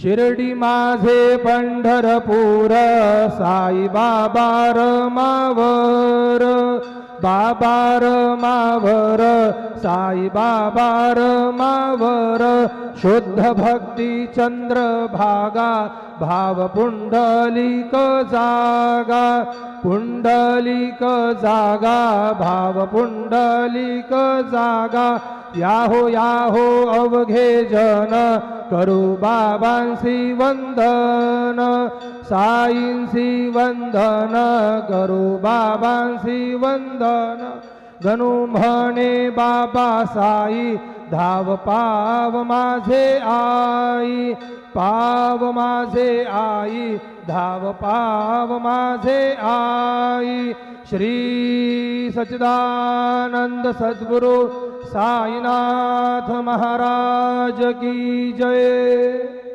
शिर्डी माझे पंढरपूर साई बाबा रमावर, बाबा रमावर साई बाबा रमावर, शुद्ध भक्ती चंद्रभागा भाव पुंडलिक जागा, पुंडलिक जागा भाव पुंडलिक जागा, याहो याहो अवघे जन करू बाबांसी वंदन, साईंसी वंदन करू बाबांसी वंदन, गणू म्हणे बाबा साई धाव पाव माझे आई, पाव माझे आई धाव पाव माझे आई। श्री सच्चिदानंद सद्गुरु साईनाथ महाराज की जय।